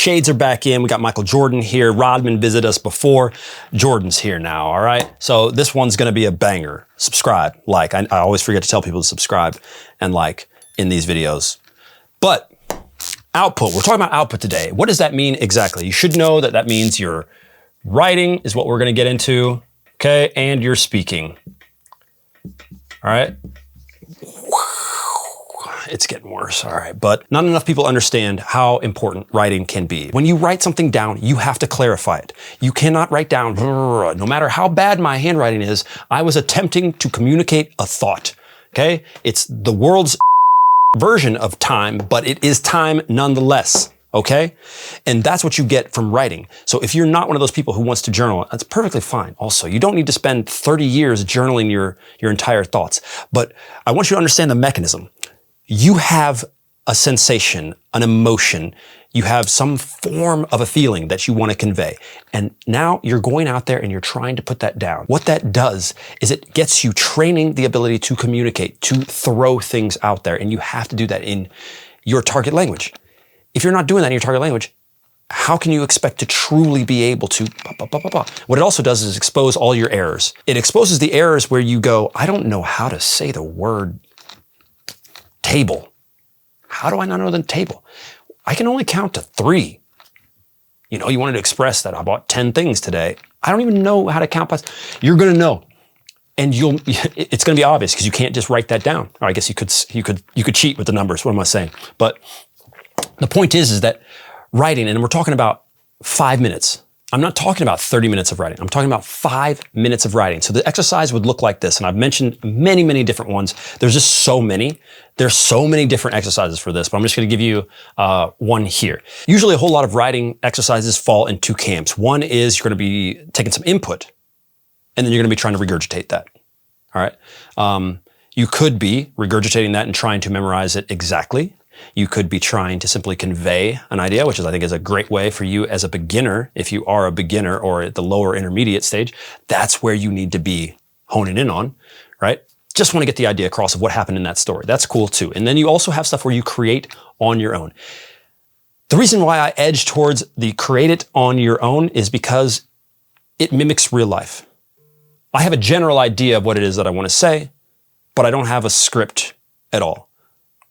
shades are back in. We got Michael Jordan here. Rodman visited us before. Jordan's here now, all right? So this one's gonna be a banger. Subscribe, like. I always forget to tell people to subscribe and like in these videos. But output, we're talking about output today. What does that mean exactly? You should know that that means your writing is what we're gonna get into, okay? And your speaking, all right? It's getting worse, all right. But not enough people understand how important writing can be. When you write something down, you have to clarify it. You cannot write down, no matter how bad my handwriting is, I was attempting to communicate a thought, okay? It's the world's version of time, but it is time nonetheless, okay? And that's what you get from writing. So if you're not one of those people who wants to journal, that's perfectly fine. Also, you don't need to spend 30 years journaling your entire thoughts. But I want you to understand the mechanism. You have a sensation, an emotion, you have some form of a feeling that you want to convey. And now you're going out there and you're trying to put that down. What that does is it gets you training the ability to communicate, to throw things out there. And you have to do that in your target language. If you're not doing that in your target language, how can you expect to truly be able to What it also does is expose all your errors. It exposes the errors where you go, I don't know how to say the word table. How do I not know the table? I can only count to 3. You know, you wanted to express that I bought 10 things today. I don't even know how to count past. You're going to know. And it's going to be obvious because you can't just write that down. Or I guess you could cheat with the numbers. What am I saying? But the point is that writing, and we're talking about 5 minutes. I'm not talking about 30 minutes of writing. I'm talking about 5 minutes of writing. So the exercise would look like this. And I've mentioned many, many different ones. There's just so many. There's so many different exercises for this, but I'm just going to give you one here. Usually a whole lot of writing exercises fall in 2 camps. One is you're going to be taking some input and then you're going to be trying to regurgitate that. All right. You could be regurgitating that and trying to memorize it exactly. You could be trying to simply convey an idea, which I think is a great way for you as a beginner. If you are a beginner or at the lower intermediate stage, that's where you need to be honing in on, right? Just want to get the idea across of what happened in that story. That's cool too. And then you also have stuff where you create on your own. The reason why I edge towards the create it on your own is because it mimics real life. I have a general idea of what it is that I want to say, but I don't have a script at all.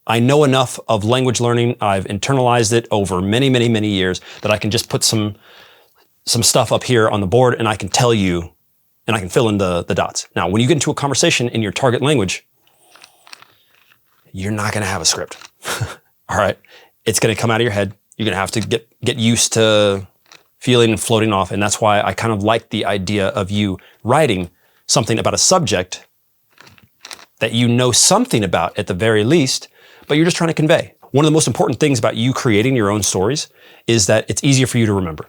I know enough of language learning. I've internalized it over many, many, many years that I can just put some stuff up here on the board and I can tell you, and I can fill in the dots. Now, when you get into a conversation in your target language, you're not going to have a script. All right. It's going to come out of your head. You're going to have to get used to feeling and floating off. And that's why I kind of like the idea of you writing something about a subject that you know something about at the very least, but you're just trying to convey. One of the most important things about you creating your own stories is that it's easier for you to remember.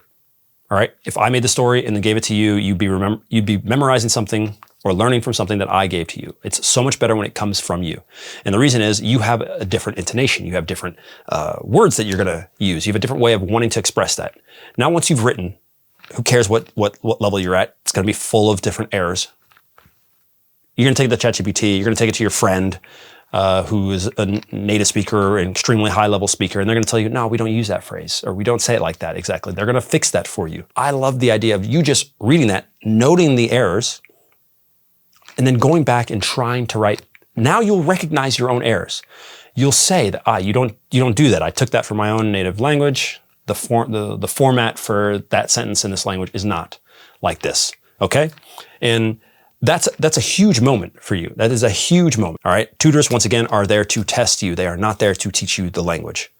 All right. If I made the story and then gave it to you, you'd be memorizing something or learning from something that I gave to you. It's so much better when it comes from you. And the reason is you have a different intonation. You have different words that you're going to use. You have a different way of wanting to express that. Now, once you've written, who cares what level you're at? It's going to be full of different errors. You're going to take it to ChatGPT. You're going to take it to your friend who is a native speaker, an extremely high-level speaker, and they're going to tell you, no, we don't use that phrase, or we don't say it like that exactly. They're going to fix that for you. I love the idea of you just reading that, noting the errors, and then going back and trying to write. Now you'll recognize your own errors. You'll say that, you don't do that. I took that from my own native language. The format for that sentence in this language is not like this, okay? And that's a huge moment for you. That is a huge moment, all right? Tutors, once again, are there to test you. They are not there to teach you the language,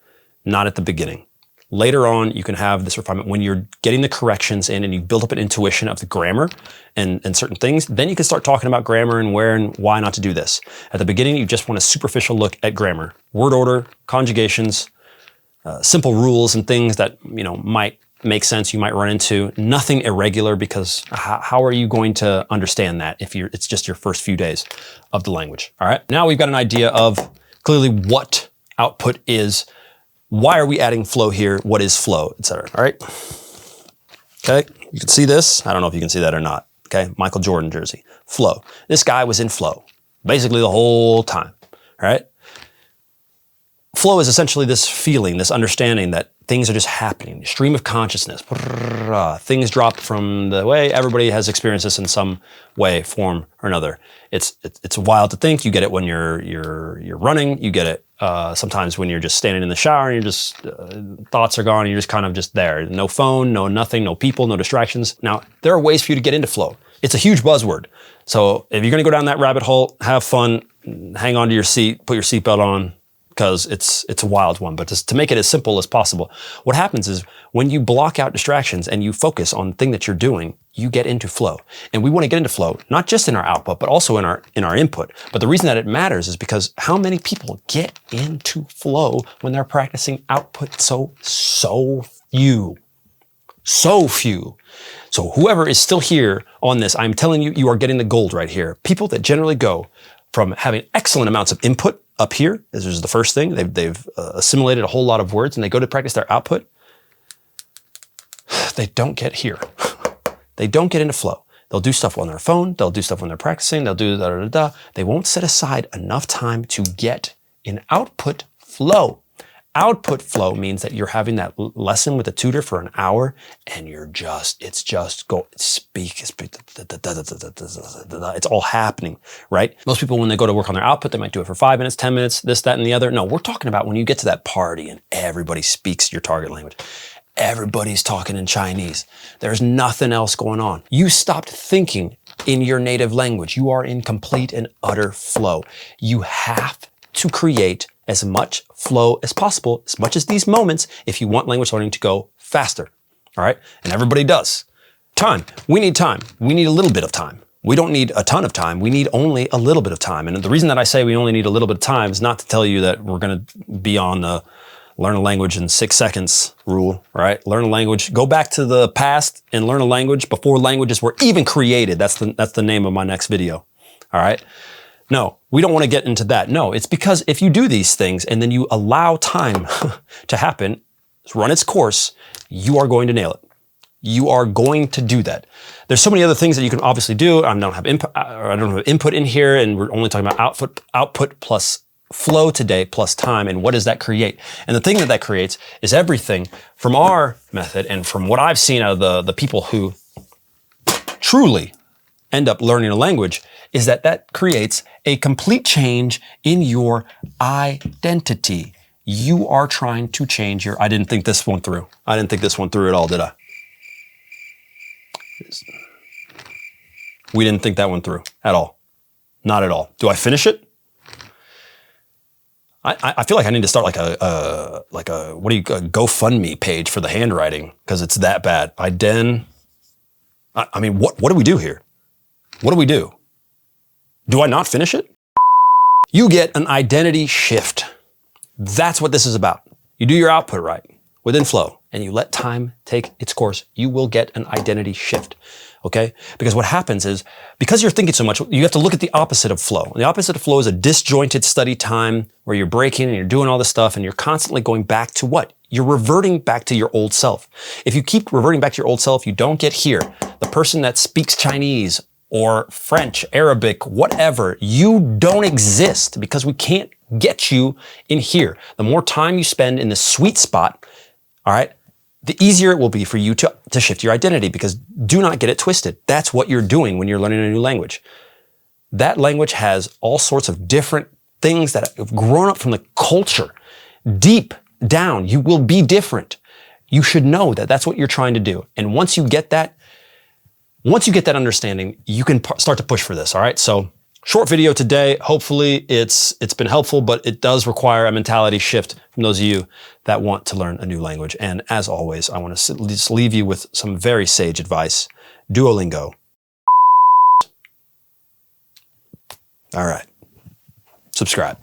not at the beginning. Later on, you can have this refinement when you're getting the corrections in and you build up an intuition of the grammar and certain things. Then you can start talking about grammar and where and why not to do this. At the beginning, you just want a superficial look at grammar, word order, conjugations, simple rules and things that might make sense, you might run into. Nothing irregular, because how are you going to understand that if it's just your first few days of the language? All right, now we've got an idea of clearly what output is. Why are we adding flow here? What is flow, etc. All right. Okay, you can see this. I don't know if you can see that or not. Okay, Michael Jordan jersey. Flow. This guy was in flow basically the whole time. All right. Flow is essentially this feeling, this understanding that things are just happening. Stream of consciousness. Things drop from the way. Everybody has experienced this in some way, form, or another. It's wild to think. You get it when you're running. You get it sometimes when you're just standing in the shower and you're just thoughts are gone. And you're just kind of just there. No phone, no nothing, no people, no distractions. Now there are ways for you to get into flow. It's a huge buzzword. So if you're going to go down that rabbit hole, have fun, hang on to your seat, put your seatbelt on, because it's a wild one. But just to make it as simple as possible, what happens is when you block out distractions and you focus on the thing that you're doing, you get into flow. And we want to get into flow, not just in our output, but also in our input. But the reason that it matters is because how many people get into flow when they're practicing output? So few. So few. So whoever is still here on this, I'm telling you, you are getting the gold right here. People that generally go from having excellent amounts of input up here, this is the first thing, they've assimilated a whole lot of words, and they go to practice their output, they don't get here. They don't get into flow. They'll do stuff on their phone, they'll do stuff when they're practicing, they'll do da-da-da-da. They won't set aside enough time to get in output flow. Output flow means that you're having that lesson with a tutor for an hour and it's all happening, right? Most people, when they go to work on their output, they might do it for 5 minutes, 10 minutes, this, that, and the other. No, we're talking about when you get to that party and everybody speaks your target language. Everybody's talking in Chinese. There's nothing else going on. You stopped thinking in your native language. You are in complete and utter flow. You have to create as much flow as possible, as much as these moments, if you want language learning to go faster, all right? And everybody does. Time, we need time. We need a little bit of time. We don't need a ton of time. We need only a little bit of time. And the reason that I say we only need a little bit of time is not to tell you that we're gonna be on the learn a language in 6 seconds rule, right? Learn a language, go back to the past and learn a language before languages were even created. That's the name of my next video, all right? No, we don't want to get into that. No, it's because if you do these things and then you allow time to happen, run its course, you are going to nail it. You are going to do that. There's so many other things that you can obviously do. I don't have input in here, and we're only talking about output plus flow today plus time, and what does that create? And the thing that creates is everything from our method and from what I've seen out of the people who truly end up learning a language is that creates a complete change in your identity. You are trying to change I didn't think this one through. I didn't think this one through at all, did I? We didn't think that one through at all. Not at all. Do I finish it? I feel like I need to start like a GoFundMe page for the handwriting because it's that bad. I mean, what do we do here? What do we do? Do I not finish it? You get an identity shift. That's what this is about. You do your output right within flow and you let time take its course, you will get an identity shift, okay? Because what happens is, because you're thinking so much, you have to look at the opposite of flow. And the opposite of flow is a disjointed study time where you're breaking and you're doing all this stuff and you're constantly going back to what? You're reverting back to your old self. If you keep reverting back to your old self, you don't get here. The person that speaks Chinese or French, Arabic, whatever, you don't exist because we can't get you in here. The more time you spend in the sweet spot, all right, the easier it will be for you to shift your identity, because do not get it twisted. That's what you're doing when you're learning a new language. That language has all sorts of different things that have grown up from the culture. Deep down, you will be different. You should know that that's what you're trying to do. And once you get that understanding, you can start to push for this, all right? So short video today. Hopefully it's been helpful, but it does require a mentality shift from those of you that want to learn a new language. And as always, I want to just leave you with some very sage advice. Duolingo. All right. Subscribe.